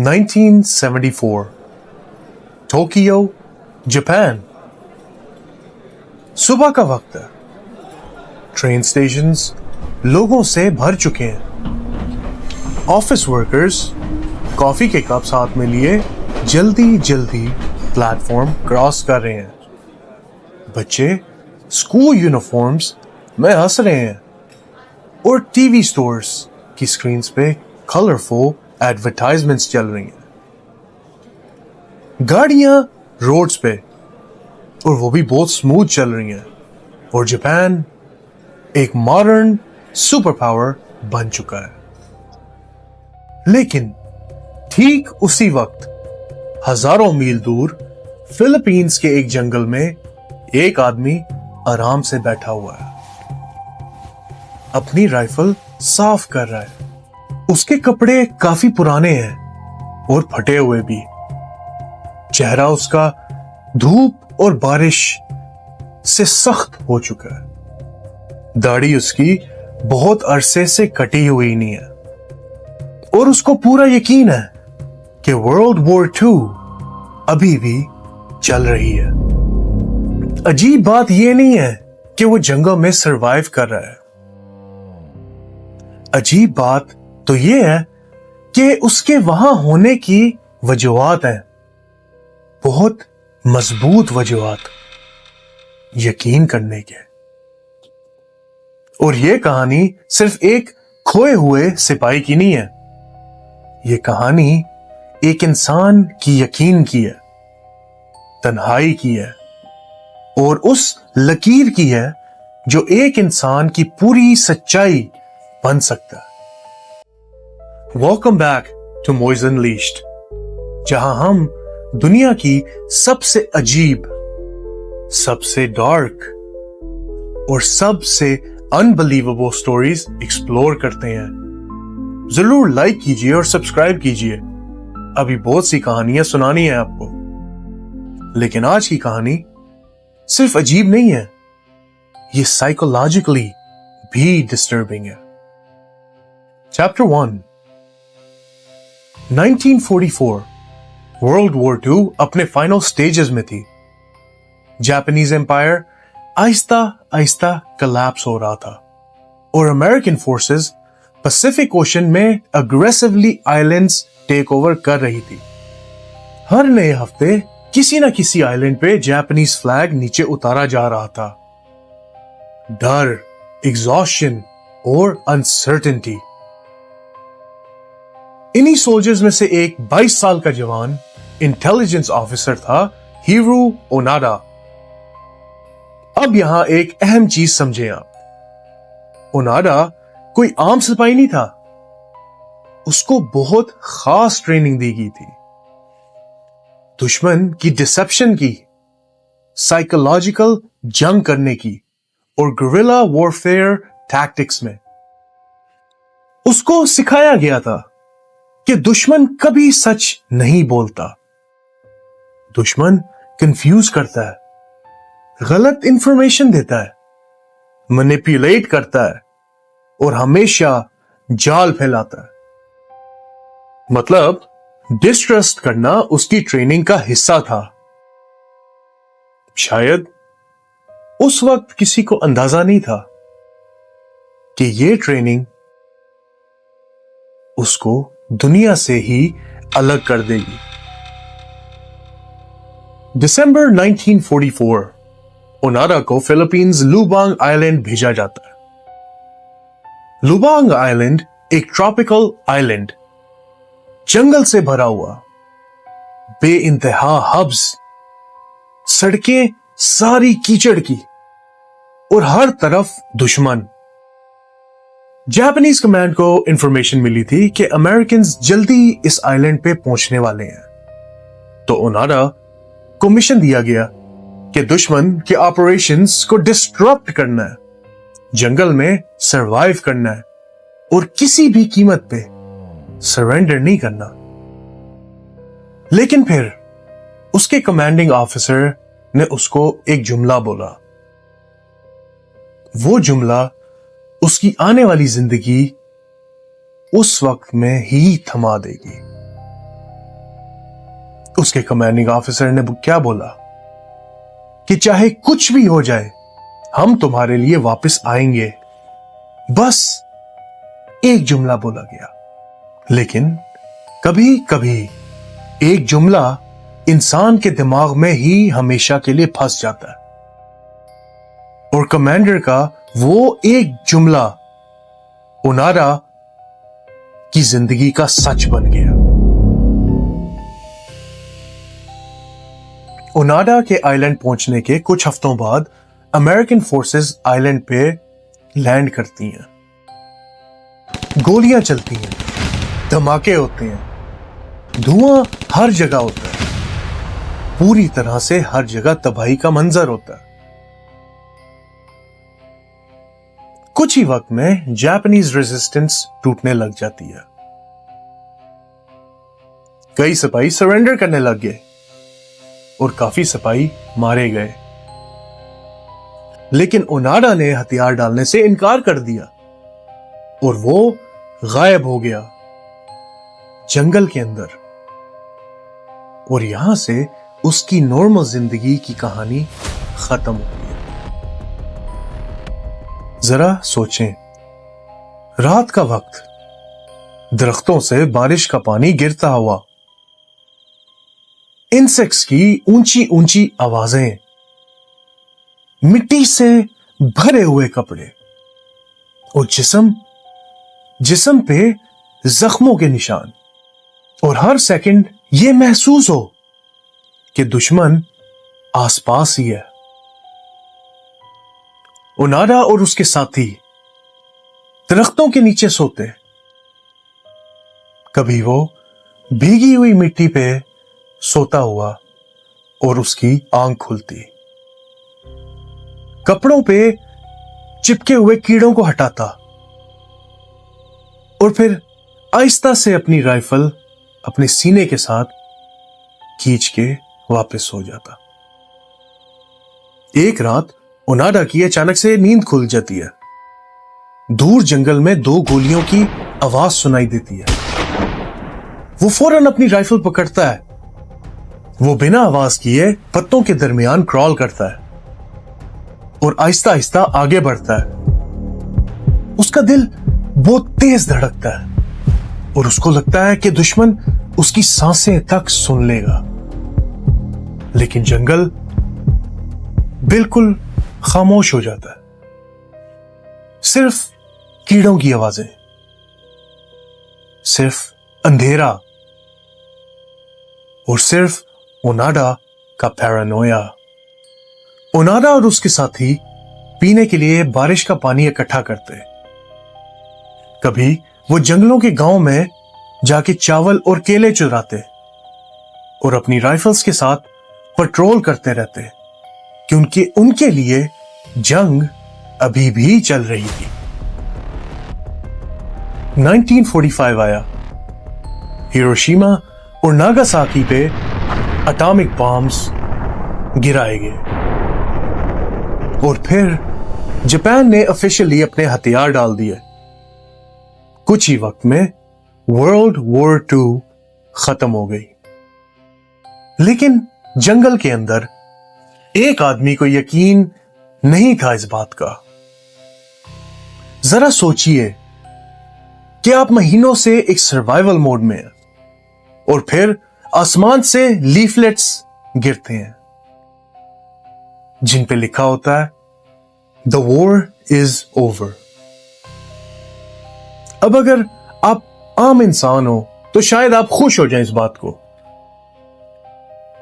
1974 Tokyo Japan. सुबह का वक्त है। ट्रेन स्टेशंस लोगों से भर चुके हैं। ऑफिस वर्कर्स कॉफी के कप्स हाथ में लिए जल्दी जल्दी प्लेटफॉर्म क्रॉस कर रहे हैं। बच्चे स्कूल यूनिफॉर्म्स में हंस रहे हैं और टीवी स्टोर्स की स्क्रीन्स पे कलरफुल एडवर्टाइजमेंट्स चल रही हैं। गाड़ियां रोड्स पे और वो भी बहुत स्मूथ चल रही हैं और जापान एक मॉडर्न सुपर पावर बन चुका है। लेकिन ठीक उसी वक्त हजारों मील दूर फिलीपींस के एक जंगल में एक आदमी आराम से बैठा हुआ है, अपनी राइफल साफ कर रहा है। उसके कपड़े काफी पुराने हैं और फटे हुए भी। चेहरा उसका धूप और बारिश से सख्त हो चुका है। दाढ़ी उसकी बहुत अरसे से कटी हुई नहीं है और उसको पूरा यकीन है कि वर्ल्ड वॉर 2 अभी भी चल रही है। अजीब बात यह नहीं है कि वो जंगल में सरवाइव कर रहा है। अजीब बात तो यह है कि उसके वहां होने की वजूहात हैं, बहुत मजबूत वजूहात यकीन करने के। और यह कहानी सिर्फ एक खोए हुए सिपाही की नहीं है। यह कहानी एक इंसान की यकीन की है, तन्हाई की है और उस लकीर की है जो एक इंसान की पूरी सच्चाई बन सकता है। Welcome back to Moiz unleashed, जहां हम दुनिया की सबसे अजीब, सबसे डार्क और सबसे अनबिलीवेबल स्टोरीज एक्सप्लोर करते हैं। जरूर लाइक कीजिए और सब्सक्राइब कीजिए। अभी बहुत सी कहानियां सुनानी है आपको, लेकिन आज की कहानी सिर्फ अजीब नहीं है, ये साइकोलॉजिकली भी डिस्टर्बिंग है। चैप्टर 1। 1944 वर्ल्ड वॉर 2 अपने फाइनल स्टेजेस में थी। Japanese empire Aahista Aahista collapse हो रहा था और अमेरिकन फोर्सेस पैसिफिक ओशन में अग्रेसिवली आइलैंड्स टेक ओवर कर रही थी। हर नए हफ्ते किसी न किसी आइलैंड पे जापानीज फ्लैग नीचे उतारा जा रहा था। डर, एग्जॉस्शन और अनसर्टेनिटी। इन्हीं सोल्जर्स में से एक 22 साल का जवान इंटेलिजेंस ऑफिसर था, हीरो ओनाडा। अब यहां एक अहम चीज समझे आप। ओनाडा कोई आम सिपाही नहीं था, उसको बहुत खास ट्रेनिंग दी गई थी। दुश्मन की डिसेप्शन की, साइकोलॉजिकल जंग करने की और गुरिल्ला वॉरफेयर टैक्टिक्स में। उसको सिखाया गया था कि दुश्मन कभी सच नहीं बोलता। दुश्मन कंफ्यूज करता है, गलत इंफॉर्मेशन देता है, मैनिपुलेट करता है और हमेशा जाल फैलाता है। मतलब डिस्ट्रस्ट करना उसकी ट्रेनिंग का हिस्सा था। शायद उस वक्त किसी को अंदाजा नहीं था कि यह ट्रेनिंग उसको दुनिया से ही अलग कर देगी। दिसंबर 1944 ओनाडा को फिलीपींस लुबांग आइलैंड भेजा जाता है। लुबांग आइलैंड एक ट्रॉपिकल आइलैंड, जंगल से भरा हुआ, बेइंतहा हब्स, सड़कें सारी कीचड़ की और हर तरफ दुश्मन। जापानीज कमांड को इंफॉर्मेशन मिली थी कि अमेरिकन्स जल्दी इस आइलैंड पे पहुंचने वाले हैं, तो ओनाडा को मिशन दिया गया कि दुश्मन के ऑपरेशंस को डिस्टरप्ट करना है, जंगल में सरवाइव करना है और किसी भी कीमत पे सरेंडर नहीं करना। लेकिन फिर उसके कमांडिंग ऑफिसर ने उसको एक जुमला बोला। वो जुमला उसकी आने वाली जिंदगी उस वक्त में ही थमा देगी। उसके कमांडिंग ऑफिसर ने क्या बोला कि चाहे कुछ भी हो जाए हम तुम्हारे लिए वापस आएंगे। बस एक जुमला बोला गया, लेकिन कभी कभी एक जुमला इंसान के दिमाग में ही हमेशा के लिए फंस जाता है, और कमांडर का वो एक जुमला ओनारा की जिंदगी का सच बन गया। ओनाडा के आइलैंड पहुंचने के कुछ हफ्तों बाद अमेरिकन फोर्सेस आइलैंड पे लैंड करती हैं। गोलियां चलती हैं, धमाके होते हैं, धुआं हर जगह होता है, पूरी तरह से हर जगह तबाही का मंजर होता है। कुछ ही वक्त में जापानीज रेजिस्टेंस टूटने लग जाती है। कई सिपाही सरेंडर करने लग गए और काफी सिपाही मारे गए, लेकिन ओनाडा ने हथियार डालने से इनकार कर दिया और वो गायब हो गया जंगल के अंदर। और यहां से उसकी नॉर्मल जिंदगी की कहानी खत्म हो गई। जरा सोचें, रात का वक्त, दरख्तों से बारिश का पानी गिरता हुआ, इंसेक्ट्स की ऊंची ऊंची आवाजें, मिट्टी से भरे हुए कपड़े और जिस्म पे जख्मों के निशान, और हर सेकंड ये महसूस हो कि दुश्मन आसपास ही है। ओनाडा और उसके साथी दरख्तों के नीचे सोते। कभी वो भीगी हुई मिट्टी पे सोता हुआ और उसकी आंख खुलती, कपड़ों पे चिपके हुए कीड़ों को हटाता और फिर आहिस्ता से अपनी राइफल अपने सीने के साथ खींच के वापस सो जाता। एक रात ओनाडा की अचानक से नींद खुल जाती है। दूर जंगल में 2 गोलियों की आवाज सुनाई देती है। वो फौरन अपनी राइफल पकड़ता है। वो बिना आवाज किए पत्तों के दरमियान क्रॉल करता है और आहिस्ता आहिस्ता आगे बढ़ता है। उसका दिल बहुत तेज धड़कता है और उसको लगता है कि दुश्मन उसकी सांसें तक सुन लेगा, लेकिन जंगल बिल्कुल खामोश हो जाता है। सिर्फ कीड़ों की आवाजें, सिर्फ अंधेरा और सिर्फ ओनाडा का पैरानोया। ओनाडा और उसके साथी पीने के लिए बारिश का पानी इकट्ठा करते। कभी वो जंगलों के गांव में जाके चावल और केले चुराते और अपनी राइफल्स के साथ पेट्रोल करते रहते, क्योंकि उनके लिए जंग अभी भी चल रही थी। 1945 आया। हिरोशिमा और नागासाकी पे एटॉमिक बॉम्ब्स गिराए गए और फिर जापान ने ऑफिशियली अपने हथियार डाल दिए। कुछ ही वक्त में वर्ल्ड वॉर 2 खत्म हो गई। लेकिन जंगल के अंदर एक आदमी को यकीन नहीं था इस बात का। जरा सोचिए कि आप महीनों से एक सर्वाइवल मोड में हैं और फिर आसमान से लीफलेट्स गिरते हैं जिन पे लिखा होता है द वॉर इज ओवर। अब अगर आप आम इंसान हो तो शायद आप खुश हो जाएं इस बात को,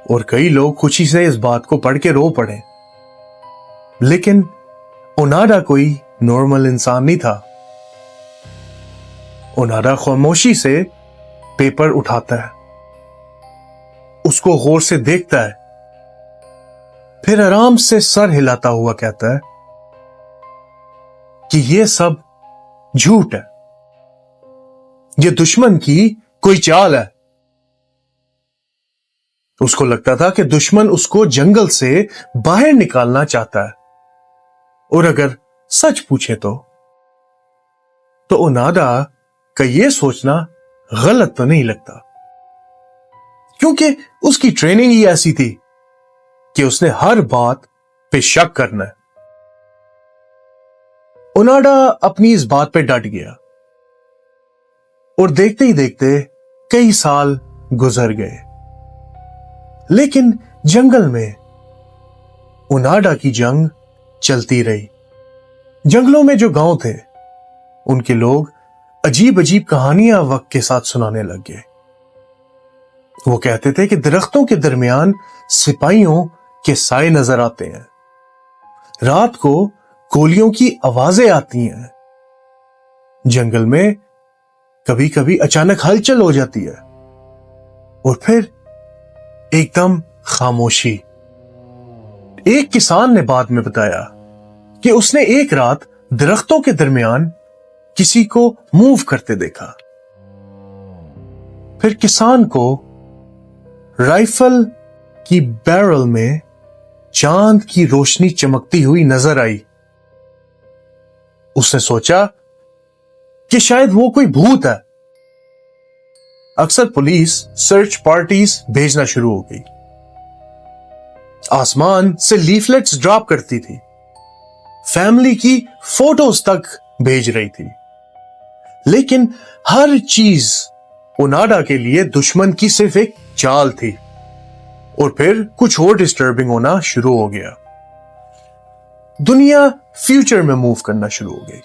और कई लोग खुशी से इस बात को पढ़ के रो पड़े। लेकिन ओनाडा कोई नॉर्मल इंसान नहीं था। ओनाडा खामोशी से पेपर उठाता है, उसको गौर से देखता है, फिर आराम से सर हिलाता हुआ कहता है कि यह सब झूठ है, यह दुश्मन की कोई चाल है। उसको लगता था कि दुश्मन उसको जंगल से बाहर निकालना चाहता है, और अगर सच पूछे तो ओनाडा का यह सोचना गलत तो नहीं लगता, کیونکہ اس کی ٹریننگ ہی ایسی تھی کہ اس نے ہر بات پہ شک کرنا ہے۔ اوناڈا اپنی اس بات پہ ڈٹ گیا اور دیکھتے ہی دیکھتے کئی سال گزر گئے، لیکن جنگل میں اوناڈا کی جنگ چلتی رہی۔ جنگلوں میں جو گاؤں تھے ان کے لوگ عجیب عجیب کہانیاں وقت کے ساتھ سنانے لگ گئے۔ وہ کہتے تھے کہ درختوں کے درمیان سپاہیوں کے سائے نظر آتے ہیں، رات کو گولیوں کی آوازیں آتی ہیں، جنگل میں کبھی کبھی اچانک ہلچل ہو جاتی ہے اور پھر ایک دم خاموشی۔ ایک کسان نے بعد میں بتایا کہ اس نے ایک رات درختوں کے درمیان کسی کو موو کرتے دیکھا۔ پھر کسان کو رائفل کی بیرل میں چاند کی روشنی چمکتی ہوئی نظر آئی۔ اس نے سوچا کہ شاید وہ کوئی بھوت ہے۔ اکثر پولیس سرچ پارٹیز بھیجنا شروع ہو گئی، آسمان سے لیفلیٹس ڈراپ کرتی تھی، فیملی کی فوٹوز تک بھیج رہی تھی، لیکن ہر چیز اوناڈا کے لیے دشمن کی صرف ایک چال تھی۔ اور پھر کچھ اور ڈسٹربنگ ہونا شروع ہو گیا۔ دنیا فیوچر میں موو کرنا شروع ہو گئی،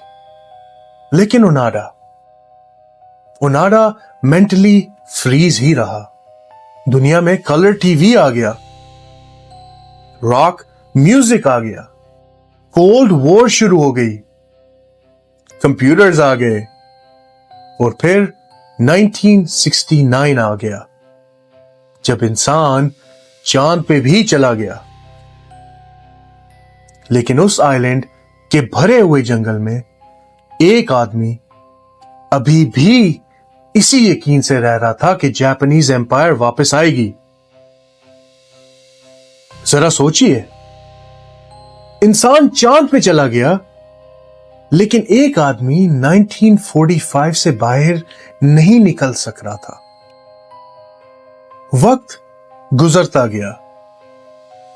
لیکن اوناڈا مینٹلی فریز ہی رہا۔ دنیا میں کلر ٹی وی آ گیا، راک میوزک آ گیا، کولڈ وار شروع ہو گئی، کمپیوٹرز آ گئے، اور پھر 1969 آ گیا جب انسان چاند پہ بھی چلا گیا۔ لیکن اس آئی لینڈ کے بھرے ہوئے جنگل میں ایک آدمی ابھی بھی اسی یقین سے رہ رہا تھا کہ جاپنیز ایمپائر واپس آئے گی۔ ذرا سوچئے، انسان چاند پہ چلا گیا، لیکن ایک آدمی 1945 سے باہر نہیں نکل سک رہا تھا۔ وقت گزرتا گیا،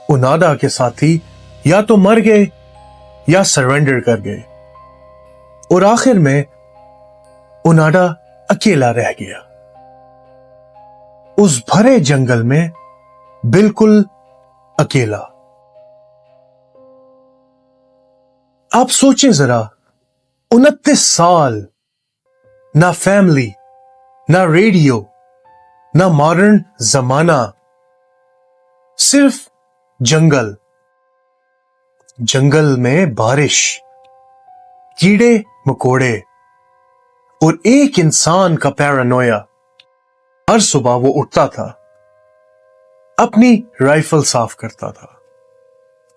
اوناڈا کے ساتھی یا تو مر گئے یا سرنڈر کر گئے، اور آخر میں اوناڈا اکیلا رہ گیا اس بھرے جنگل میں، بالکل اکیلا۔ آپ سوچیں ذرا، 29 سال، نہ فیملی، نہ ریڈیو، نہ ماڈرن زمانہ، صرف جنگل۔ جنگل میں بارش، کیڑے مکوڑے، اور ایک انسان کا پیرانویا۔ ہر صبح وہ اٹھتا تھا، اپنی رائفل صاف کرتا تھا،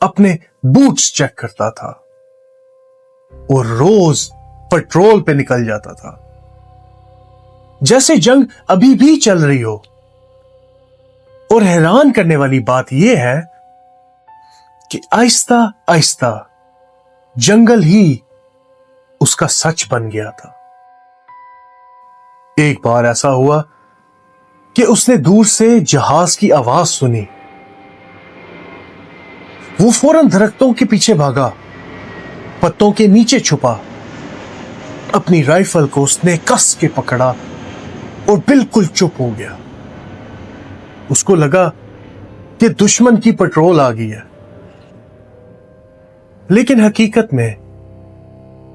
اپنے بوٹس چیک کرتا تھا، اور روز پٹرول پہ نکل جاتا تھا جیسے جنگ ابھی بھی چل رہی ہو۔ اور حیران کرنے والی بات یہ ہے کہ آہستہ آہستہ جنگل ہی اس کا سچ بن گیا تھا۔ ایک بار ایسا ہوا کہ اس نے دور سے جہاز کی آواز سنی۔ وہ فوراً درختوں کے پیچھے بھاگا، پتوں کے نیچے چھپا، اپنی رائفل کو اس نے کس کے پکڑا اور بالکل چپ ہو گیا۔ اس کو لگا کہ دشمن کی پٹرول آ گئی ہے، لیکن حقیقت میں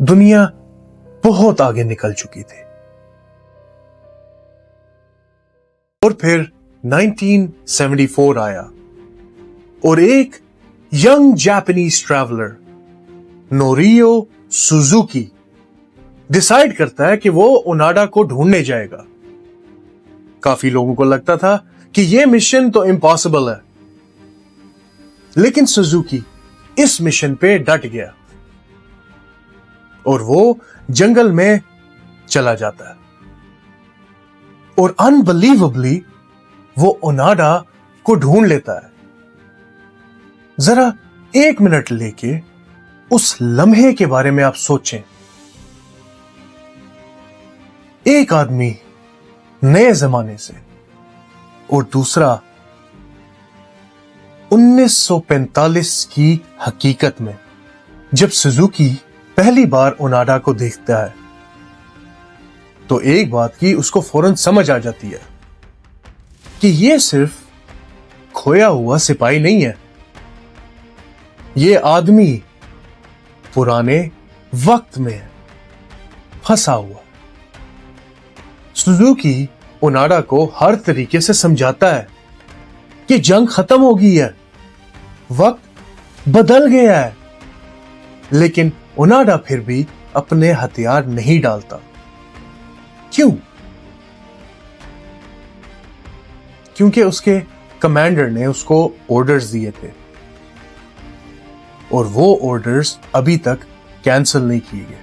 دنیا بہت آگے نکل چکی تھی۔ اور پھر 1974 آیا اور ایک young Japanese traveller Norio Suzuki decide کرتا ہے کہ وہ اوناڈا کو ڈھونڈنے جائے گا۔ کافی لوگوں کو لگتا تھا کہ یہ مشن تو امپاسبل ہے، لیکن سوزوکی اس مشن پہ ڈٹ گیا اور وہ جنگل میں چلا جاتا ہے، اور انبلیویبلی وہ اوناڈا کو ڈھونڈ لیتا ہے۔ ذرا 1 منٹ لے کے اس لمحے کے بارے میں آپ سوچیں۔ ایک آدمی نئے زمانے سے اور دوسرا 1945 کی حقیقت میں جب سوزوکی پہلی بار اوناڈا کو دیکھتا ہے تو ایک بات کی اس کو فوراً سمجھ آ جاتی ہے کہ یہ صرف کھویا ہوا سپاہی نہیں ہے، یہ آدمی پرانے وقت میں پھنسا ہوا۔ سوزوکی اوناڈا کو ہر طریقے سے سمجھاتا ہے کہ جنگ ختم ہو گئی ہے، وقت بدل گیا ہے، لیکن اوناڈا پھر بھی اپنے ہتھیار نہیں ڈالتا۔ کیوں؟ کیونکہ اس کے کمانڈر نے اس کو آرڈرز دیے تھے اور وہ آرڈرز ابھی تک کینسل نہیں کیے گئے۔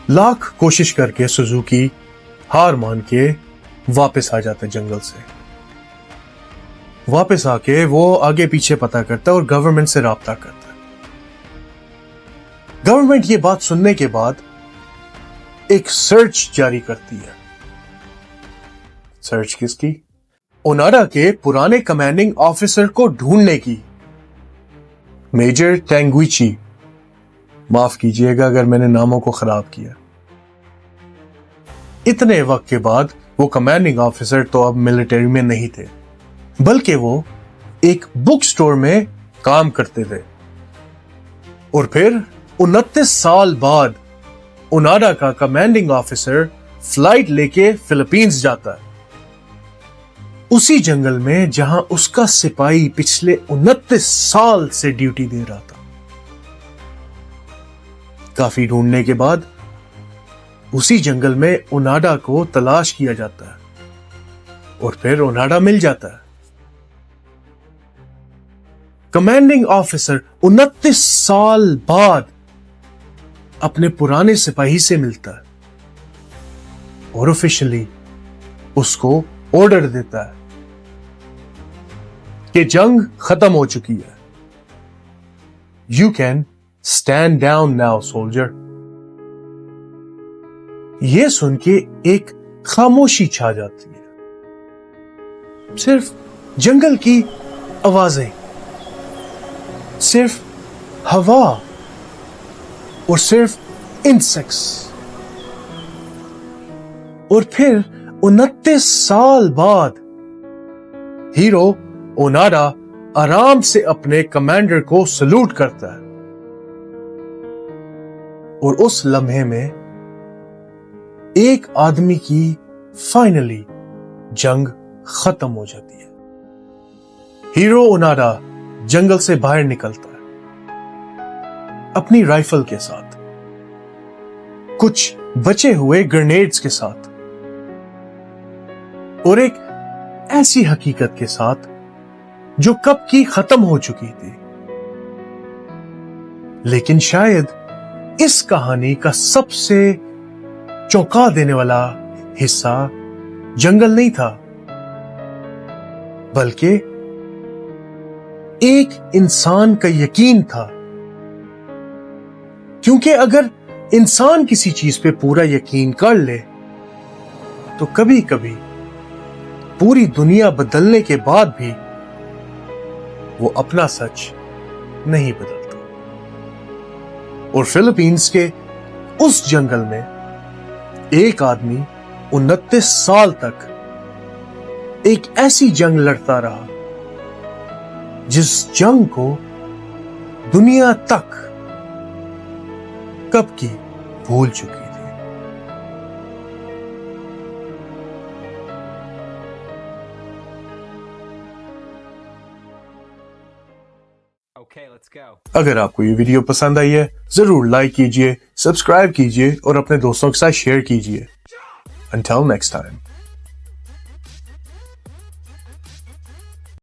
لاکھ کوشش کر کے سوزوکی ہار مان کے واپس آ جاتا ہے جنگل سے۔ واپس آ کے وہ آگے پیچھے پتہ کرتا ہے اور گورنمنٹ سے رابطہ کرتا ہے۔ گورنمنٹ یہ بات سننے کے بعد ایک سرچ جاری کرتی ہے۔ سرچ کس کی؟ اوناڈا کے پرانے کمانڈنگ آفیسر کو ڈھونڈنے کی۔ میجر ٹینگویچی، معاف کیجئے گا اگر میں نے ناموں کو خراب کیا۔ اتنے وقت کے بعد وہ کمانڈنگ آفیسر تو اب ملٹری میں نہیں تھے، بلکہ وہ ایک بک سٹور میں کام کرتے تھے۔ اور پھر 29 سال بعد اوناڈا کا کمانڈنگ آفیسر فلائٹ لے کے فلپینز جاتا ہے، اسی جنگل میں جہاں اس کا سپاہی پچھلے 29 سال سے ڈیوٹی دے رہا تھا۔ کافی ڈھونڈنے کے بعد اسی جنگل میں اوناڈا کو تلاش کیا جاتا ہے اور پھر اوناڈا مل جاتا ہے۔ کمانڈنگ آفیسر 29 سال بعد اپنے پرانے سپاہی سے ملتا ہے اور آفیشلی اس کو آرڈر دیتا ہے کہ جنگ ختم ہو چکی ہے۔ You can stand down now, soldier۔ یہ سن کے ایک خاموشی چھا جاتی ہے، صرف جنگل کی آوازیں، صرف ہوا اور صرف انسیکٹس۔ اور پھر 29 سال بعد ہیرو اوناڈا آرام سے اپنے کمانڈر کو سلوٹ کرتا ہے اور اس لمحے میں ایک آدمی کی فائنلی جنگ ختم ہو جاتی ہے۔ ہیرو اوناڈا جنگل سے باہر نکلتا ہے اپنی رائفل کے ساتھ، کچھ بچے ہوئے گرنیڈز کے ساتھ اور ایک ایسی حقیقت کے ساتھ جو کب کی ختم ہو چکی تھی۔ لیکن شاید اس کہانی کا سب سے چونکا دینے والا حصہ جنگل نہیں تھا، بلکہ ایک انسان کا یقین تھا۔ کیونکہ اگر انسان کسی چیز پہ پورا یقین کر لے تو کبھی کبھی پوری دنیا بدلنے کے بعد بھی وہ اپنا سچ نہیں بدلتا۔ اور فلپینز کے اس جنگل میں ایک آدمی 29 سال تک ایک ایسی جنگ لڑتا رہا جس جنگ کو دنیا تک کب کی بھول چکی تھی۔ اگر آپ کو یہ ویڈیو پسند آئی ہے ضرور لائک کیجئے، سبسکرائب کیجئے اور اپنے دوستوں کے ساتھ شیئر کیجئے۔ Until next time.